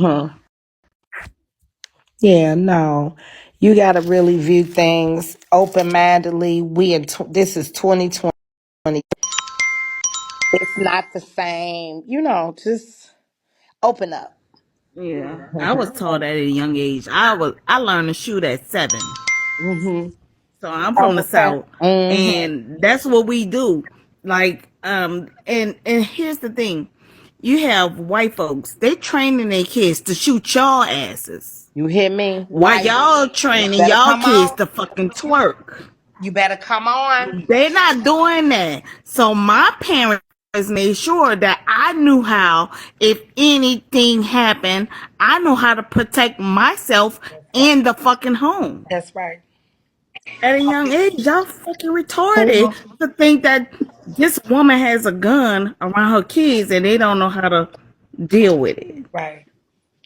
Mm-hmm. Yeah, no. You got to really view things open mindedly. This is 2020. It's not the same. Just open up. Yeah, I was taught at a young age. I learned to shoot at 7. Mm-hmm. So I'm from the Okay. South, Mm-hmm. and that's what we do. Like, and here's the thing: you have white folks. They training their kids to shoot y'all asses, You hear me? while White. y'all You training better y'all come kids on. to fucking twerk. You better come on. They're not doing that. So my parents made sure that I knew how, if anything happened, I know how to protect myself That's right. in the fucking home. That's right. At a young age, y'all fucking retarded Mhm. to think that this woman has a gun around her kids and they don't know how to deal with it. Right.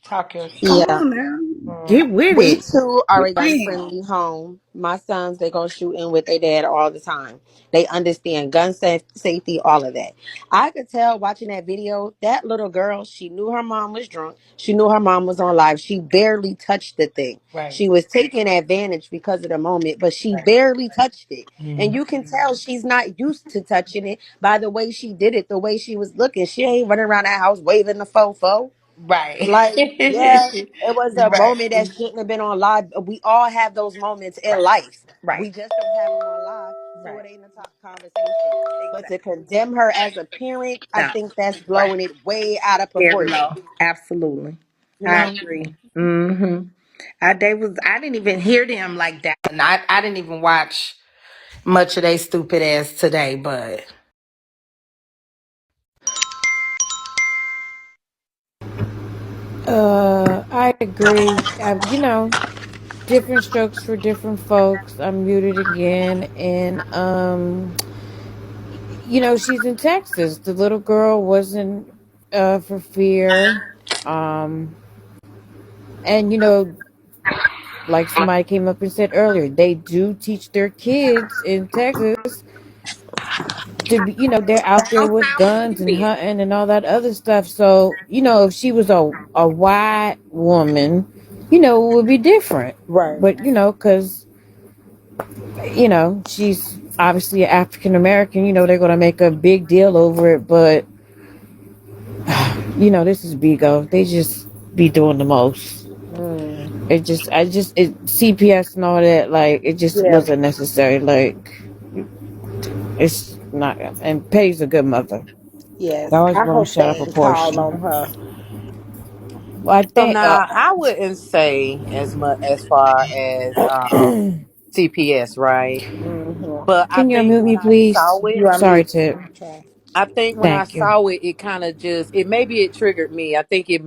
Talk your Come shit. Yeah. on now. Mm. Get with We it. too are Quit a gun playing. friendly home. My sons, they go shooting with their dad all the time. They understand safety, all of that. I could tell watching that video, that little girl, she knew her mom was drunk. She knew her mom was on live. She barely touched the thing. Right. She was taking advantage because of the moment, but she Right. barely touched it. And Mm. you can tell she's not used to touching it by the way she did it, the way she was looking. She ain't running around that house waving the fofo. Right. Like, yeah, it was a Right. moment that shouldn't have been on live. We all have those moments in Right. life. Right. We just don't have them on live, so Right. it ain't a top conversation. But to Exactly. condemn her as a parent, I No. think that's Right. blowing it way out of Very proportion. low. Absolutely. You I know? agree. Mm-hmm. I didn't even hear them like that. And I didn't even watch much of they stupid ass today, but I agree. Different strokes for different folks. I'm muted again, and she's in Texas. The little girl wasn't for fear, um, and like somebody came up and said earlier, they do teach their kids in Texas to be, they're out there don't with sound guns and serious. hunting and all that other stuff. So if she was a white woman, it would be different. Right. But because she's obviously African American, they're going to make a big deal over it. But, this is Bigo. They just be doing the most. Mm. CPS and all that, like, it just Yeah. wasn't necessary. Like, it's not, and Petty's a good mother. I Yes. always I want to hope shut up they a didn't call portion. on her. Well, I So think, now I wouldn't say as much as far as CPS, right? Mm-hmm. But I can you think unmute when me, I please? saw it, You are Sorry, mute. Tip. Okay. I think when I Thank you. saw it, it kind of just it maybe it triggered me. I think it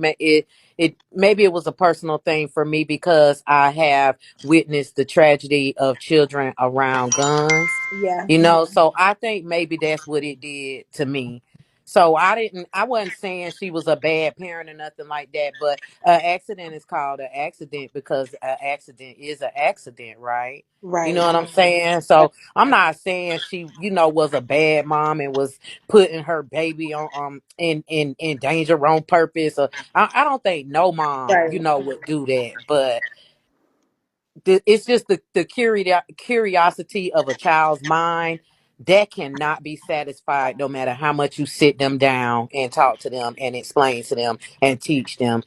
maybe it was a personal thing for me because I have witnessed the tragedy of children around guns. Yeah. You know, so I think maybe that's what it did to me. So I wasn't saying she was a bad parent or nothing like that, but an accident is called an accident because an accident is an accident, right? You know Right. what I'm saying? So I'm not saying she, was a bad mom and was putting her baby on in danger on purpose. Or I don't think no mom, Right. would do that. But it's just the curiosity of a child's mind that cannot be satisfied no matter how much you sit them down and talk to them and explain to them and teach them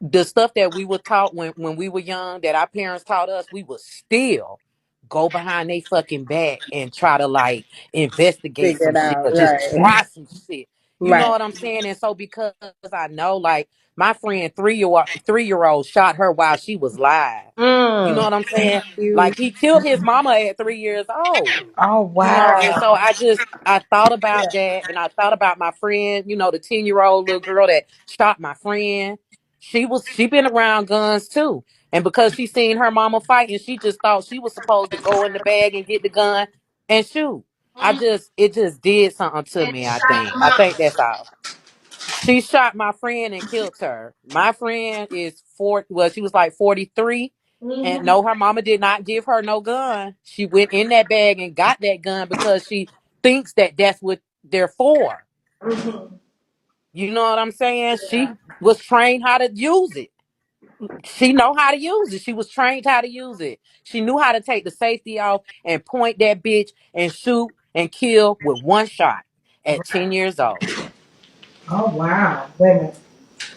the stuff that we were taught when we were young, that our parents taught us, we would still go behind they fucking back and try to like investigate Figure some it shit out. or just Right. try some shit. You know Right. what I'm saying? And so because I know, like, my friend 3-year old shot her while she was live. You know Mm. what I'm saying? You. Like, he killed his mama at 3 years old. Oh And so wow. I thought about Yeah. that, and I thought about my friend, the 10-year old little girl that shot my friend. She been around guns too. And because she seen her mama fight and she just thought she was supposed to go in the bag and get the gun and shoot. Mm. It just did something to And me, I shot think. I mom. think that's all. She shot my friend and killed her. My friend is she was like 43. And Mm-hmm. no, her mama did not give her no gun. She went in that bag and got that gun because she thinks that that's what they're for. Mm-hmm. You know what I'm saying? She was trained how to use it. She know how to use it. She was trained how to use it. She knew how to take the safety off and point that bitch and shoot and kill with one shot at 10 years old. Oh wow. Wait a minute.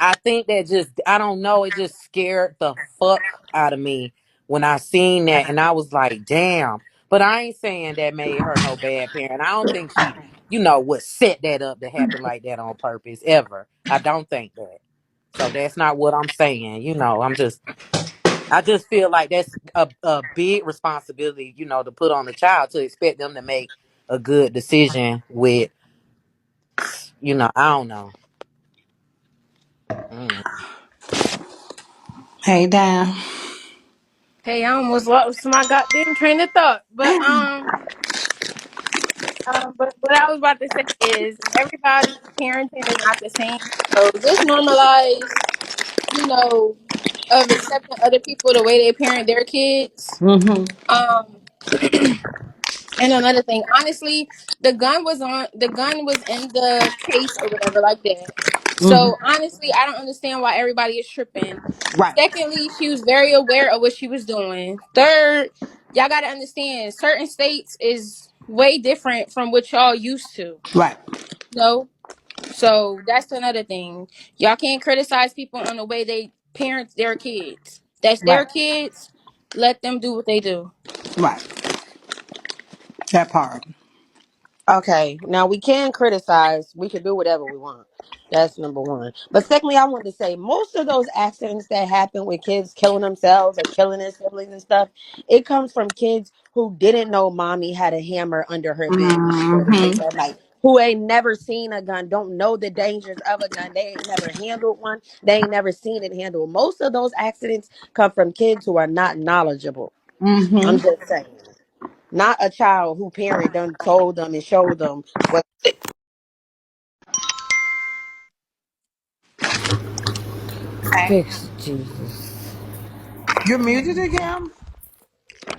I think that just, I don't know, it just scared the fuck out of me when I seen that. And I was like, damn. But I ain't saying that made her no bad parent. I don't think she, would set that up to happen like that on purpose ever. I don't think that. So that's not what I'm saying. I just feel like that's a big responsibility, to put on the child to expect them to make a good decision with, I don't know. Mm. Hey, Dan. Hey, I almost lost my goddamn train of thought. But what I was about to say is everybody's parenting is not the same. So just normalize, you know, of accepting other people the way they parent their kids. Mm-hmm. Um, and another thing, honestly, the gun was in the case or whatever like that. So Mm-hmm. honestly, I don't understand why everybody is tripping. Right. Secondly, she was very aware of what she was doing. Third, y'all gotta understand certain states is way different from what y'all used to. Right. No. So that's another thing. Y'all can't criticize people on the way they parent their kids. That's their Right. kids. Let them do what they do. Right. That part. Okay, now we can criticize. We can do whatever we want. That's number one. But secondly, I wanted to say most of those accidents that happen with kids killing themselves or killing their siblings and stuff, it comes from kids who didn't know mommy had a hammer under her bed when she go to sleep Mm-hmm. at night. Who ain't never seen a gun, don't know the dangers of a gun. They ain't never handled one. They ain't never seen it handled. Most of those accidents come from kids who are not knowledgeable. I'm Mm-hmm. just saying. Not a child who parent done told them and showed them what. Hey. Fix Jesus. You're muted again?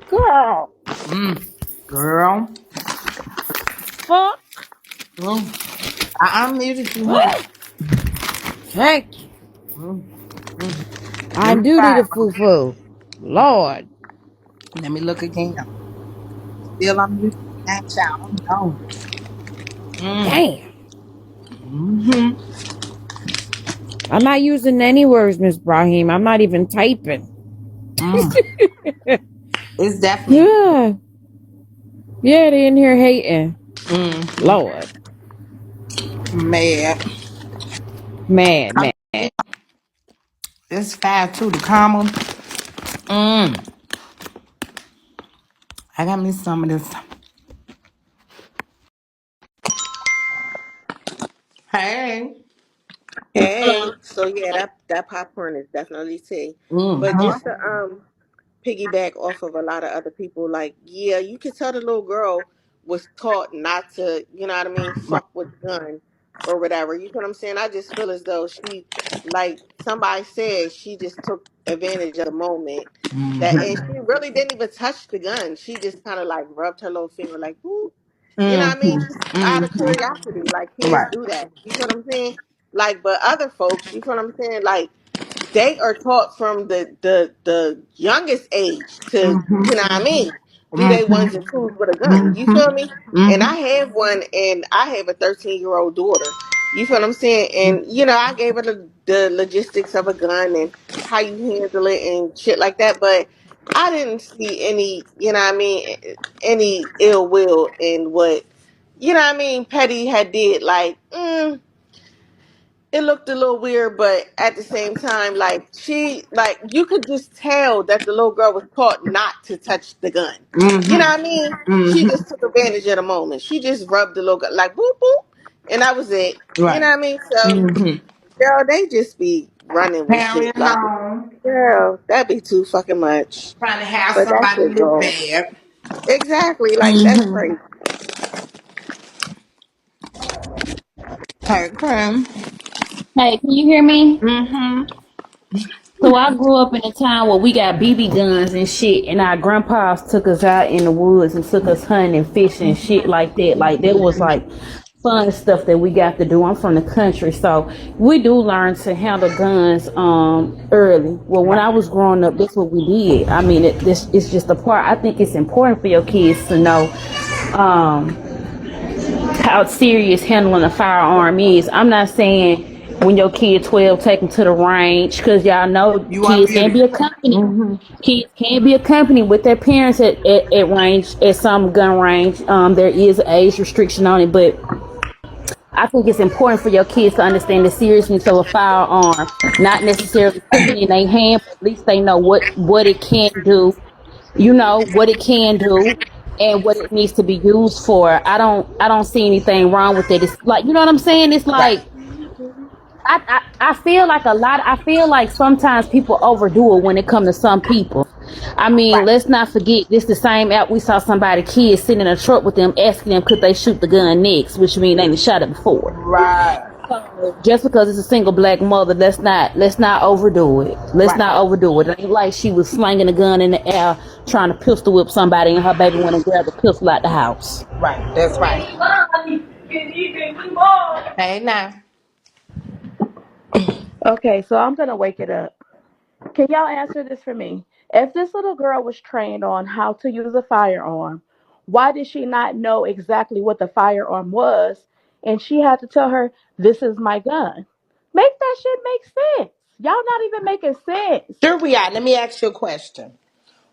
Girl. Mm. Girl. Fuck. Mm. I unmuted you, honey. Thank you. Mm. I Let me do need try. a foo-foo. Lord. Let me look again. Still unmuted. That child. No. Mm. Damn. Mm-hmm. I'm not using any words, Miss Brahim. I'm not even typing. Mm. It's definitely. Yeah. Yeah, they in here hating. Mm. Lord. Mad. Mad, mad. It's fast too. The comma. Mm. I got me some of this. Hey. Hey, so yeah, that popcorn is definitely tea. But Mm-hmm. just to piggyback off of a lot of other people, like yeah, you could tell the little girl was taught not to, you know what I mean, Right. fuck with the gun or whatever. You know what I'm saying? I just feel as though she, like somebody said, she just took advantage of the moment. That and Mm-hmm. she really didn't even touch the gun. She just kind of like rubbed her little finger, like, whoop. You know what I mean? Just Mm-hmm. out of Mm-hmm. curiosity, like kids Right. do that. You know what I'm saying? Like, but other folks, you know what I'm saying? Like, they are taught from the youngest age to, you know what I mean, do they ones and Mm-hmm. twos with a gun. You feel me? Mm-hmm. And Mm-hmm. I have one, and I have a 13-year-old daughter. You feel what I'm saying? And I gave her the logistics of a gun and how you handle it and shit like that. But I didn't see any, you know what I mean, any ill will in what, you know what I mean, Petty had did. Like, it looked a little weird, but at the same time, like you could just tell that the little girl was taught not to touch the gun. You know Mm-hmm. what I mean? She Mm-hmm. just took advantage of the moment. She just rubbed the little girl like boop boop, and that was it. You know Right. what I mean? So, Mm-hmm. girl, they just be running with Carrying shit like, on. girl, that'd be too fucking much. Trying to have But that somebody shit look go bad. exactly like that's Mm-hmm. crazy. Hey, Krim. Hey, can you hear me? Mm-hmm. So I grew up in a town where we got BB guns and shit, and our grandpas took us out in the woods and took us hunting and fishing and shit like that. Like that was like fun stuff that we got to do. I'm from the country, so we do learn to handle guns early. Well, when I Right. was growing up, that's what we did. I mean, this it's just a part. I think it's important for your kids to know um, how serious handling a firearm is. I'm not saying when your kid 12 take them to the range, because y'all know You kids can be unmuted. accompanied. Kids can be accompanied with their parents at range, at some gun range. There is an age restriction on it, but I think it's important for your kids to understand the seriousness of a firearm, not necessarily putting it in their hand, but at least they know what it can do, what it can do and what it needs to be used for. I don't see anything wrong with it. It's like, you know what I'm saying? It's Right. like I feel like I feel like sometimes people overdo it when it comes to some people. I mean, Right. let's not forget this the same app we saw somebody kids sitting in a truck with them asking them could they shoot the gun next, which means they didn't shot it before. Right. Just because it's a single black mother, let's not overdo it. Let's Right. not overdo it. It ain't like she was slinging a gun in the air trying to pistol whip somebody and her baby went and grabbed a pistol out the house. Right. That's right. Hey now. Okay, so I'm gonna wake it up. Can y'all answer this for me? If this little girl was trained on how to use a firearm, why did she not know exactly what the firearm was? And she had to tell her, "This is my gun." Make that shit make sense. Y'all not even making sense. Sure we are. Let me ask you a question.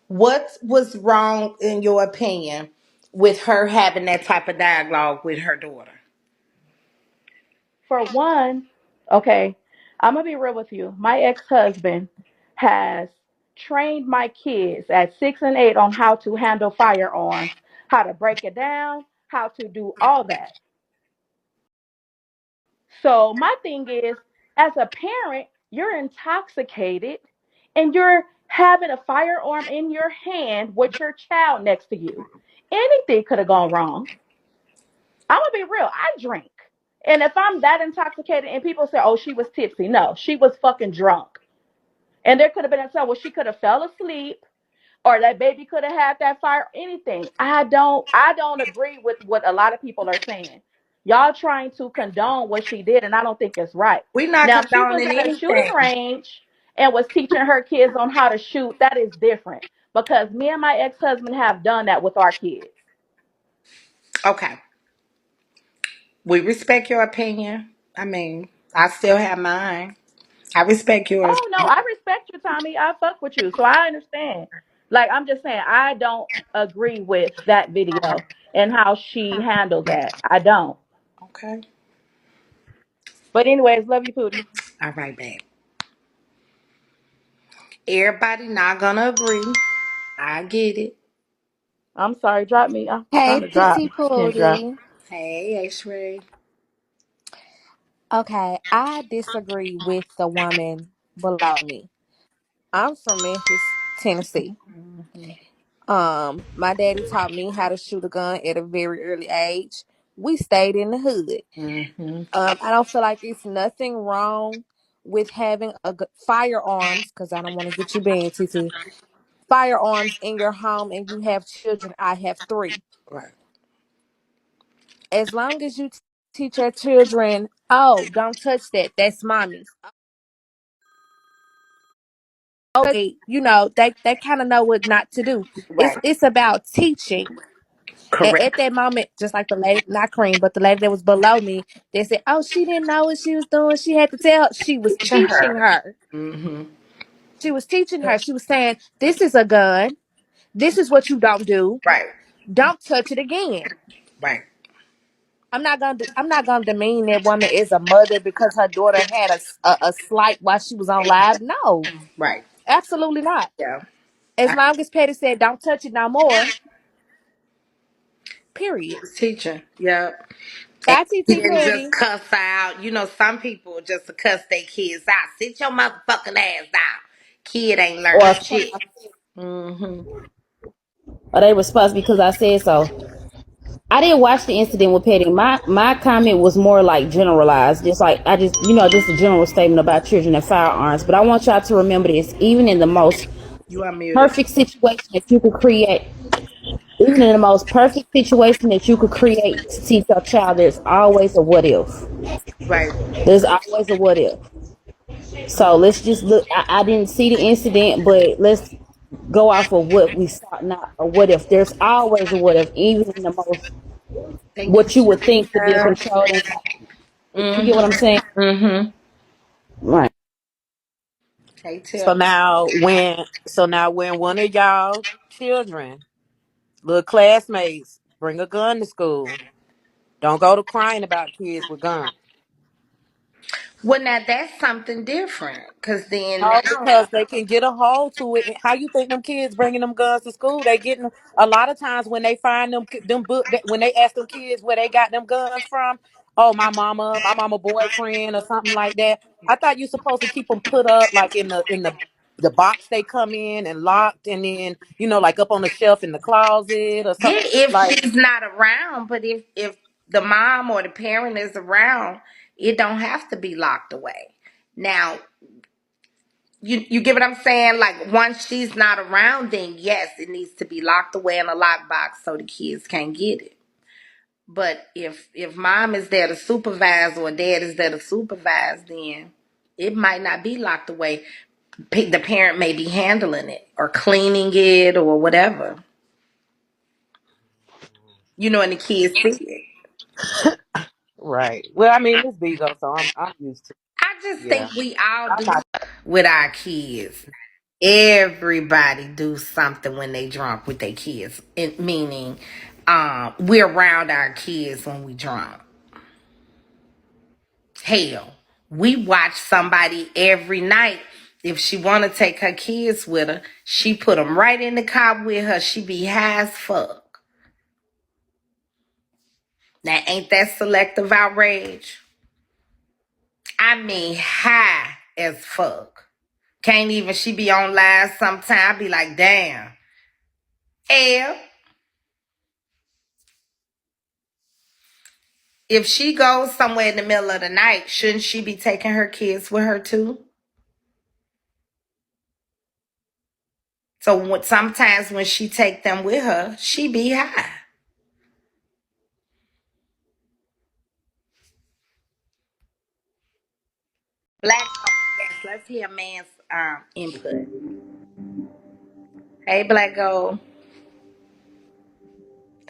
What was wrong in your opinion with her having that type of dialogue with her daughter? For one, okay, I'm gonna be real with you. My ex-husband has trained my kids at 6 and 8 on how to handle firearms, how to break it down, how to do all that. So my thing is, as a parent, you're intoxicated and you're having a firearm in your hand with your child next to you. Anything could have gone wrong. I'm gonna be real. I drink. And if I'm that intoxicated and people say, oh, she was tipsy, no, she was fucking drunk. And there could have been a time where she could have fell asleep or that baby could have had that fire, anything. I don't agree with what a lot of people are saying. Y'all trying to condone what she did, and I don't think it's right. We're not Now, if she was condoning at a shooting anything. range and was teaching her kids on how to shoot, that is different. Because me and my ex-husband have done that with our kids. Okay. We respect your opinion. I mean, I still have mine. I respect yours. Oh no, I respect you, Tommy. I fuck with you, so I understand. Like I'm just saying, I don't agree with that video and how she handled that. I don't. Okay. But anyways, love you, Pootie. All right, babe. Everybody not gonna agree. I get it. I'm sorry, drop me. I'm trying Hey, to drop. Pissy Can't drop. Pooty. Hey, X-Ray. Okay, I disagree with the woman below me. I'm from Memphis, Tennessee. Mm-hmm. My daddy taught me how to shoot a gun at a very early age. We stayed in the hood. Mm-hmm. I don't feel like it's nothing wrong with having firearms, because I don't want to get you banned, TT. Firearms in your home and you have children. I have three. Right. As long as you teach your children, oh, don't touch that. That's mommy's. Okay, they kind of know what not to do. It's Right. it's about teaching. And Correct. at that moment, just like the lady, not Cream, but the lady that was below me, they said, "Oh, she didn't know what she was doing. She had to tell her." She was Teaching teaching her. her. Mm-hmm. She was teaching her. She was saying, "This is a gun. This is what you don't do. Right. Don't touch it again." Right. I'm not gonna demean that woman as a mother because her daughter had a slight while she was on live. No, Right. absolutely not. Yeah. As I long as Petty said, "Don't touch it no more." Period. was teaching. Yep. And Bye, he TT didn't just Petty. cuss out. You know, some people just to cuss their kids out. Sit your motherfucking ass down. Kid ain't learning Or shit. Mm-hmm. they response because I said so. I didn't watch the incident with Petty. My comment was more like generalized, just like just a general statement about children and firearms. But I want y'all to remember this: even in the most You unmuted. perfect situation that you could create, Even in the most perfect situation that you could create to teach your child, there's always a what if. Right. There's always a what if. So let's just look. I didn't see the incident, but let's go off of what we saw. Not a what if. There's always a what if, even in the most Thank you. what you would think to be a controlled environment. You get what I'm saying? Mm-hmm. Right. Hey, So Tip. now when one of y'all children, little classmates, bring a gun to school, don't go to crying about kids with guns. Well, now that's something different. Because then No, now, because they can get a hold to it. How you think them kids bringing them guns to school? They getting a lot of times when they find them book when they ask them kids where they got them guns from. Oh, my mama boyfriend or something like that. I thought you supposed to keep them put up like in the box they come in and locked, and then like up on the shelf in the closet or yeah, something if like. she's not around, but if the mom or the parent is around, it don't have to be locked away. Now, you get what I'm saying? Like once she's not around, then yes, it needs to be locked away in a lockbox so the kids can't get it. But if mom is there to supervise or dad is there to supervise, then it might not be locked away. The parent may be handling it or cleaning it or whatever. And the kids see it. Right. Well, I mean, it's Vigo, so I'm used to. I just Yeah. think we all I'm do not. with our kids. Everybody do something when they drunk with their kids. Meaning, we're around our kids when we drunk. Hell, we watch somebody every night. If she want to take her kids with her, she put them right in the car with her. She be high as fuck. Now, ain't that selective outrage? I mean, high as fuck. Can't even, she be on live sometime. I be like, damn. Hell, if she goes somewhere in the middle of the night, shouldn't she be taking her kids with her too? So sometimes when she take them with her, she be high. Black, yes, let's hear a man's input. Hey, Black Gold.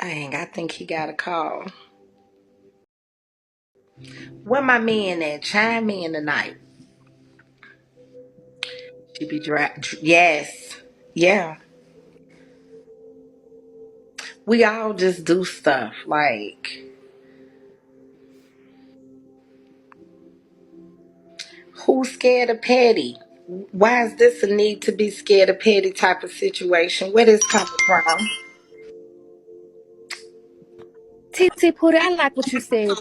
Dang, I think he got a call. Where my men at? Chime in tonight. She be yes. Yeah. We all just do stuff. Like, who's scared of petty? Why is this a need to be scared of petty type of situation? Where this coming from? TT Pootie, I like what you said.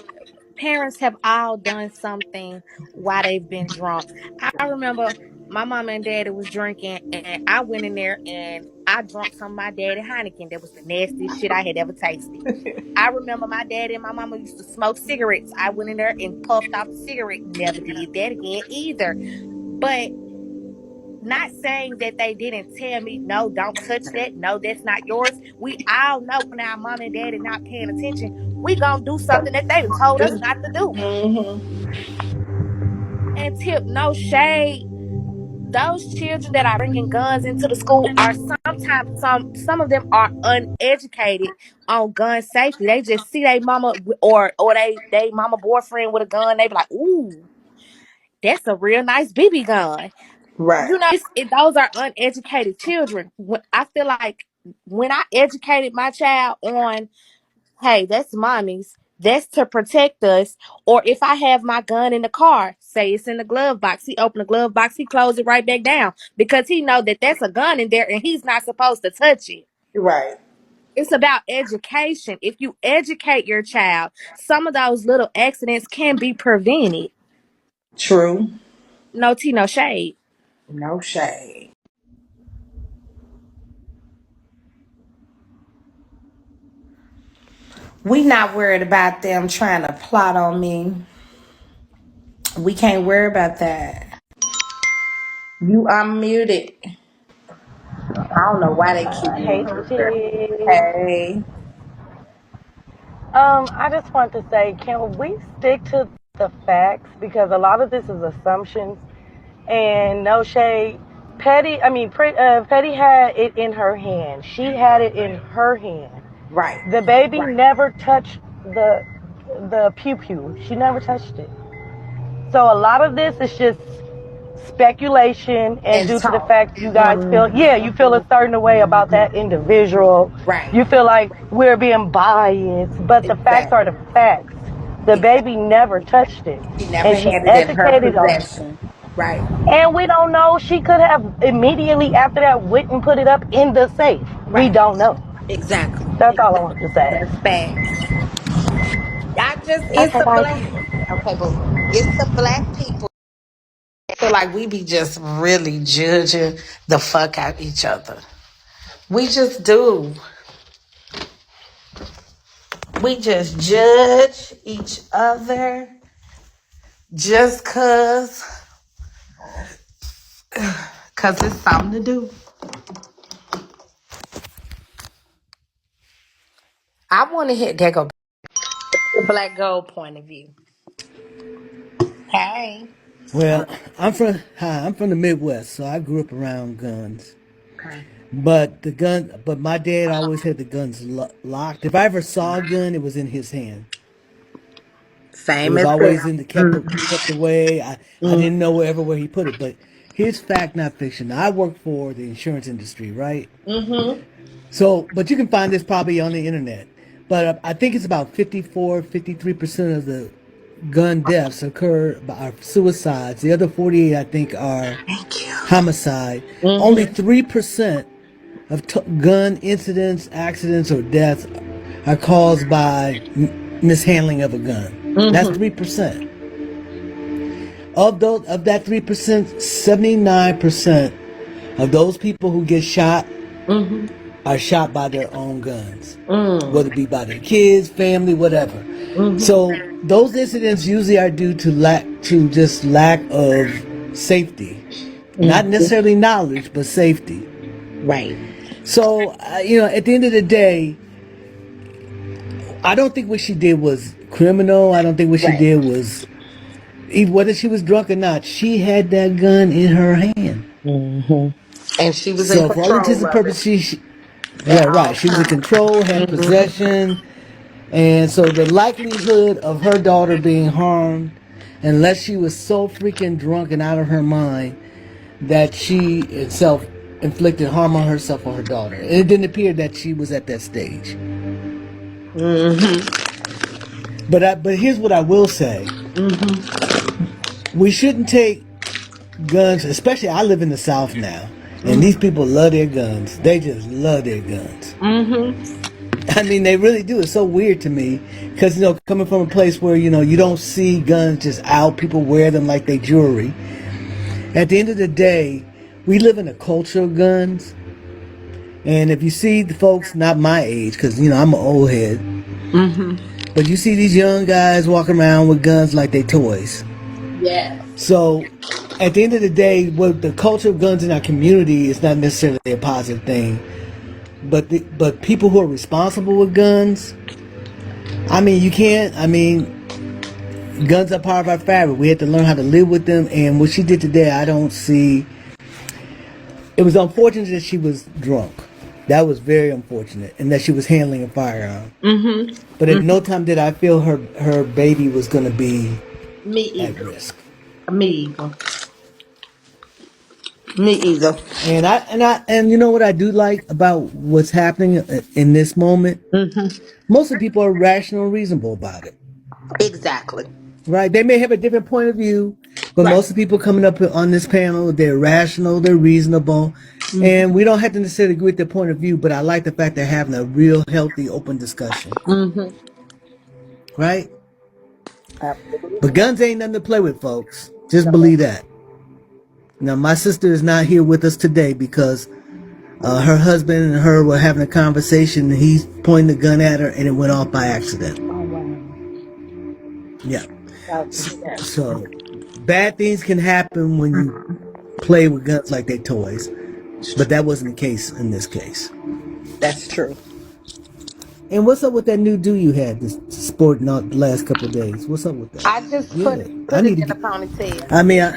Parents have all done something while they've been drunk. I remember my mom and daddy was drinking, and I went in there and I drunk some of my daddy Heineken. That was the nastiest shit I had ever tasted. I remember my daddy and my mama used to smoke cigarettes. I went in there and puffed off a cigarette. Never did that again either. But not saying that they didn't tell me, no, don't touch that. No, that's not yours. We all know when our mom and daddy not paying attention, we gonna do something that they told us not to do. Mm-hmm. And tip, no shade. Those children that are bringing guns into the school are sometimes some of them are uneducated on gun safety. They just see their mama or they mama boyfriend with a gun. They be like, ooh, that's a real nice BB gun. Right. Those are uneducated children. I feel like when I educated my child on, hey, that's mommy's, that's to protect us. Or if I have my gun in the car, say it's in the glove box, he open the glove box, he close it right back down because he know that that's a gun in there and he's not supposed to touch it. Right. It's about education. If you educate your child, some of those little accidents can be prevented. True. No tea, no shade. No shade. We not worried about them trying to plot on me. We can't worry about that. You unmuted. I don't know why they keep Hey, moving her. Chick. Hey. I just want to say, can we stick to the facts? Because a lot of this is assumptions and no shade. Petty had it in her hand. She had it in her hand. Right. The baby never touched the pew pew. She never touched it. So a lot of this is just speculation and And due to the talk. fact you guys feel, yeah, you feel a certain way about that individual. Right. You feel like we're being biased, but the facts are Exactly. the facts. The baby Exactly. never touched it, She never and she had it in her educated on it. possession. Right. And we don't know, she could have immediately after that went and put it up in the safe. We Right. don't know. Exactly. That's all I Exactly. want to say. That's facts. It's Okay, the bye. black. Okay, boo. It's the black people. I feel like we be just really judging the fuck out each other. We just do. We just judge each other just cause it's something to do. I want to hit that go the black gold point of view. Hey. Well, I'm from the Midwest, so I grew up around guns. Okay. But my dad always had the guns locked. If I ever saw a gun, it was in his hand. It Same was as always in the them. kept away. I Mm-hmm. didn't know where he put it. But here's fact, not fiction. I work for the insurance industry, right? Mm-hmm. So, but you can find this probably on the internet. But I think it's about 53% of the gun deaths occur by suicides. The other 48, I think, are Thank you. homicide. Only Mm-hmm. 3% of gun incidents, accidents, or deaths are caused by mishandling of a gun. That's Mm-hmm. 3%. Of that 3%, 79% of those people who get shot Mm-hmm. are shot by their own guns, Mm. whether it be by their kids, family, whatever. Mm-hmm. So those incidents usually are due to just lack of safety, not Mm-hmm. necessarily knowledge, but safety. Right. So at the end of the day, I don't think what she did was criminal. I don't think what she Right. did was, whether she was drunk or not, she had that gun in her hand. Mm-hmm. And she was in So for all intents control and of it purposes, at right, all she was in times. control, had Mm-hmm. possession. And so the likelihood of her daughter being harmed, unless she was so freaking drunk and out of her mind that she itself inflicted harm on herself or her daughter. It didn't appear that she was at that stage. Mm-hmm. But here's what I will say: Mm-hmm. we shouldn't take guns, especially I live in the South now, and these Mm-hmm. people love their guns. They just love their guns. Mm-hmm. I mean, they really do. It's so weird to me because coming from a place where you don't see guns just out, people wear them like they jewelry. At the end of the day, we live in a culture of guns, and if you see the folks not my age, because I'm an old head, Mm-hmm. but you see these young guys walking around with guns like they toys. Yes. So, at the end of the day, what the culture of guns in our community is not necessarily a positive thing, but people who are responsible with guns. I mean, you can't. I mean, guns are part of our fabric. We had to learn how to live with them. And what she did today, I don't see. It was unfortunate that she was drunk. That was very unfortunate, and that she was handling a firearm. But Mm-hmm. at no Mm-hmm. time did I feel her baby was going to be Me at either. risk. Me either. Me either. And you know what I do like about what's happening in this moment? Mm-hmm. Most of the people are rational and reasonable about it. Exactly. Right? They may have a different point of view, but Right. most of the people coming up on this panel, they're rational, they're reasonable, and we don't have to necessarily agree with their point of view, but I like the fact they're having a real healthy, open discussion. Mm-hmm. Right? But Absolutely. guns ain't nothing to play with, folks. Just No. believe that. Now, my sister is not here with us today because her husband and her were having a conversation, and he pointed a gun at her, and it went off by accident. Oh wow. Yeah. Sorry to hear that. So, bad things can happen when you play with guns like they toys. But that wasn't the case in this case. That's true. And what's up with that new do you had this sport not the last couple of days? What's up with that? I just put Good. it I put it need to in a get. ponytail. I mean,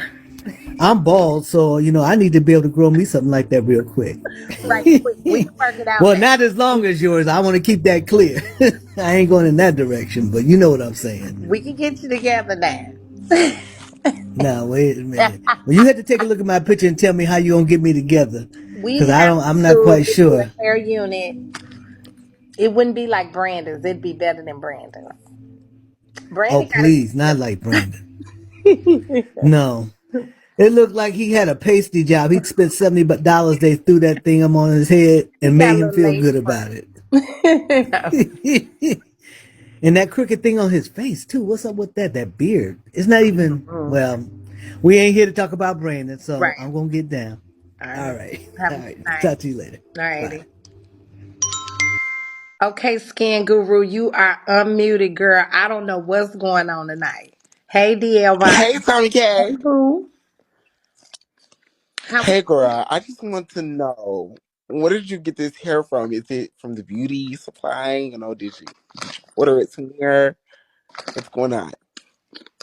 I'm bald, so I need to be able to grow me something like that real quick. Right. We can work it out Well, now. not as long as yours. I want to keep that clear. I ain't going in that direction, but you know what I'm saying. We can get you together now. Now, wait a minute. Well, you had to take a look at my picture and tell me how you gonna get me together, We'd because have I'm not to quite get you sure. a hair unit. It wouldn't be like Brandon's. It'd be better than Brandon's. Oh, Brandon got please, not like Brandon. No, it looked like he had a pasty job. He spent $70. They threw that thing up on his head he and made got a him little feel lace good front. about it. And that crooked thing on his face too. What's up with that? That beard. It's not even. Mm, Well, we ain't here to talk about Brandon, so right. I'm gonna get down. All All right. right. Have All a good right. night. Talk to you later. All Bye. righty. Okay, Skin Guru, you are unmuted, girl. I don't know what's going on tonight. Hey, DLY. Hey, TomiKay. Hey, Boo. How Hey, girl. I just want to know, where did you get this hair from? Is it from the beauty supply? Did you order it somewhere? What's going on?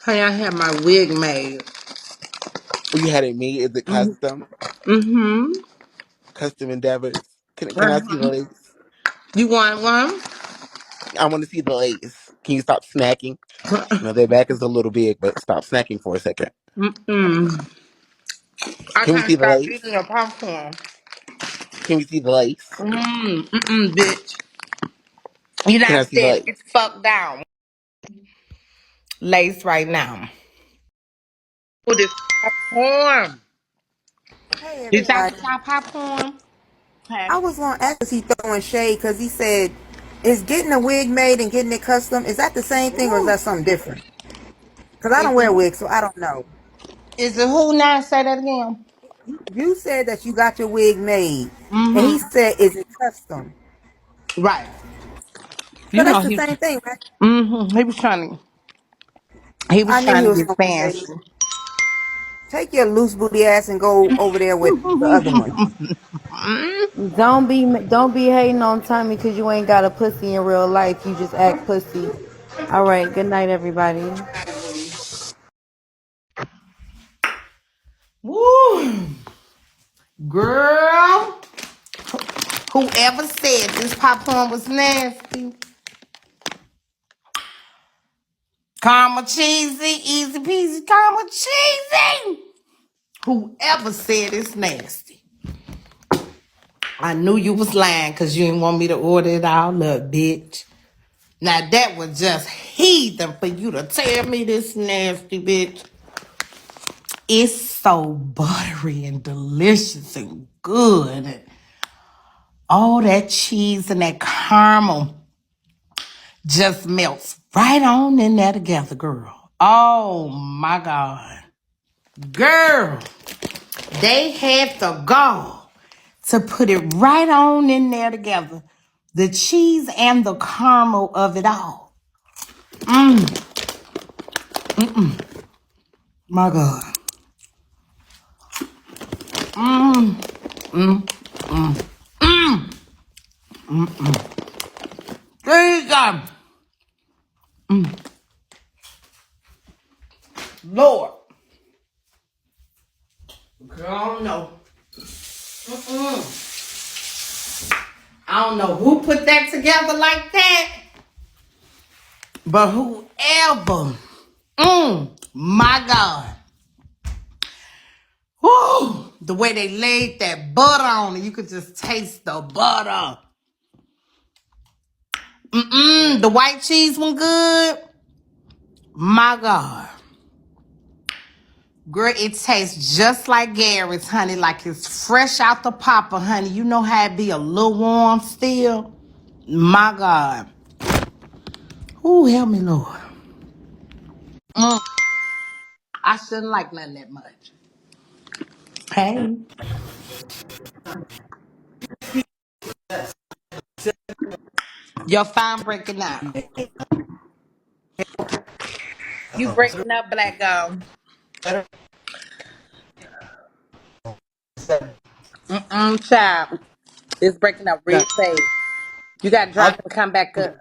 Hey, I had my wig made. Oh, you had it made? Is it custom? Mm-hmm. Custom endeavors? Can I see the Uh-huh. lace? You want one? I want to see the lace. Can you stop snacking? Their back is a little big, but stop snacking for a second. Mm-mm. I Can we can't see the stop lace? eating your popcorn. Can we see the lace? Bitch. You Can I not see the staying lace? get the fuck down. Lace right now. Oh, this popcorn. Hey Did y'all everybody. get y'all popcorn? Okay. I was gonna ask he throwing shade because he said, "Is getting a wig made and getting it custom is that the same thing or is Ooh. that something different?" Because I Is don't wear it, wigs, so I don't know. is it who now? Say that again. You said that you got your wig made, and he Mm-hmm. said, "Is it custom?" Right. So You that's know the he. same thing, right? Mm-hmm. He was trying to. He was I knew he trying to was get gonna say, fancy. "Take your loose booty ass and go over there with the other one." Mm. Don't be hating on Tommy because you ain't got a pussy in real life. You just act pussy. All right. Good night, everybody. Woo, girl. Whoever said this popcorn was nasty, karma cheesy, easy peasy, karma cheesy. Whoever said it's nasty, I knew you was lying because you didn't want me to order it all up, bitch. Now that was just heathen for you to tell me this nasty, bitch. It's so buttery and delicious and good. And all that cheese and that caramel just melts right on in there together, girl. Oh my God. Girl, they had the gall to put it right on in there together. The cheese and the caramel of it all. My God. There you go. Lord. Girl, I don't know. I don't know who put that together like that, but whoever. My God. Woo! The way they laid that butter on it, you could just taste the butter. The white cheese one good. My God. Girl, it tastes just like Garrett's, honey, like it's fresh out the popper, honey. You know how it be a little warm still? My God. Ooh, help me, Lord. Mm, I shouldn't like nothing that much. Hey. Your phone breaking up. You breaking up, Black Girl. Child. It's breaking up real Okay. fast. You gotta Okay. drop and come back up.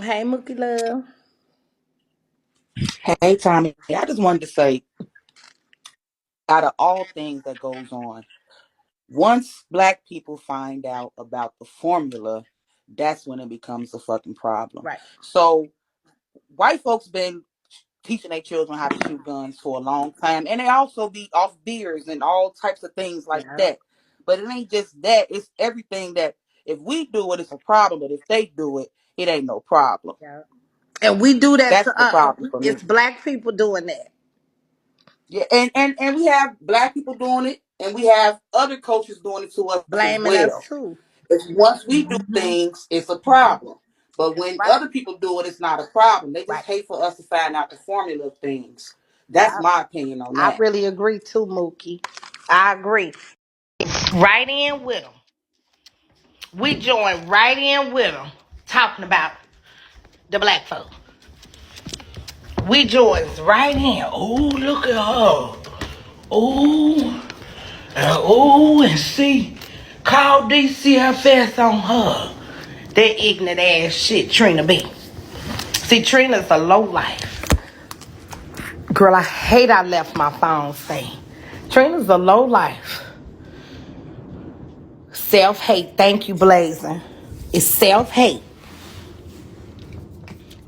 Hey, Mookie Love. Hey, Tommy. I just wanted to say, out of all things that goes on, once black people find out about the formula, that's when it becomes a fucking problem. Right. So white folks been teaching their children how to shoot guns for a long time, and they also be off beers and all types of things like Yeah. that. But it ain't just that; it's everything that if we do it, it's a problem. But if they do it, it ain't no problem. Yeah. And we do that That's to the problem for me. it's black people doing that. Yeah, and we have black people doing it, and we have other cultures doing it to us as Blaming us well. too. If once we do Mm-hmm. things, it's a problem. But That's when right. other people do it, it's not a problem. They just Right. hate for us to find out the formula of things. That's Yeah. my opinion on I that. really agree too, Mookie. I agree. Right in with them. We join right in with them. Talking about the black folk. We joins right in. Oh, look at her. Oh, and see. Call DCFS on her. That ignorant ass shit, Trina B. See, Trina's a low life. Girl, I hate I left my phone staying. Trina's a low life. Self-hate. Thank you, Blazing. It's self-hate.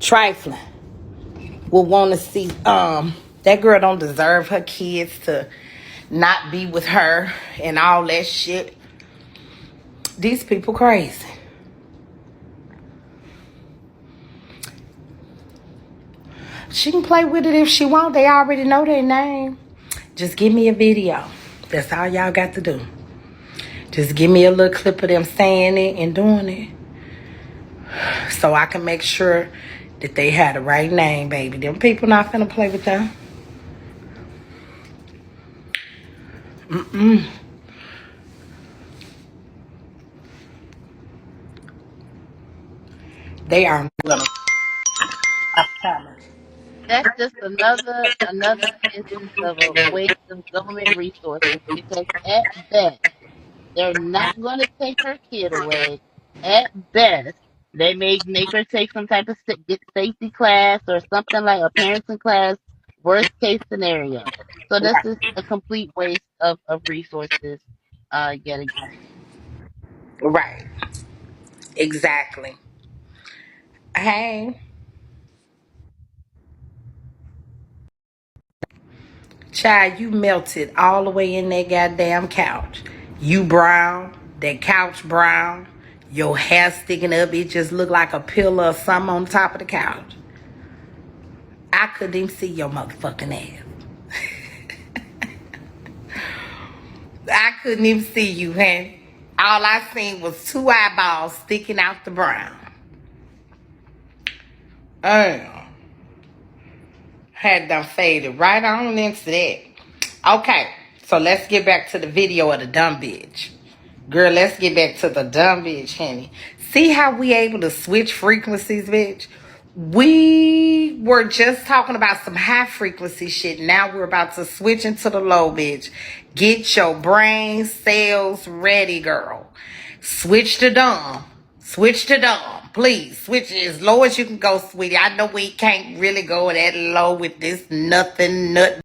Trifling. Will want to see, that girl don't deserve her kids to not be with her and all that shit. These people crazy. She can play with it if she want. They already know their name. Just give me a video. That's all y'all got to do. Just give me a little clip of them saying it and doing it. So I can make sure that they had the right name, baby. Them people not finna play with them. They are gonna stop coming. That's just another instance of a waste of government resources because at best they're not going to take her kid away. At best, they may make her take some type of get safety class or something like a parenting class. Worst case scenario. So this is a complete waste of resources. Yet again. Right. Exactly. Hey, child, you melted all the way in that goddamn couch. You brown, that couch brown, your hair sticking up. It just looked like a pillar or something on top of the couch. I couldn't even see your motherfucking ass. I couldn't even see you, honey. All I seen was two eyeballs sticking out the brown. Damn. Had done faded right on into that. Okay, so let's get back to the video of the dumb bitch. Girl, let's get back to the dumb bitch, honey. See how we able to switch frequencies, bitch? We were just talking about some high frequency shit. Now we're about to switch into the low, bitch. Get your brain cells ready, girl. Switch to dumb. Switch to dumb. Please, switch as low as you can go, sweetie. I know we can't really go that low with this nothing, nut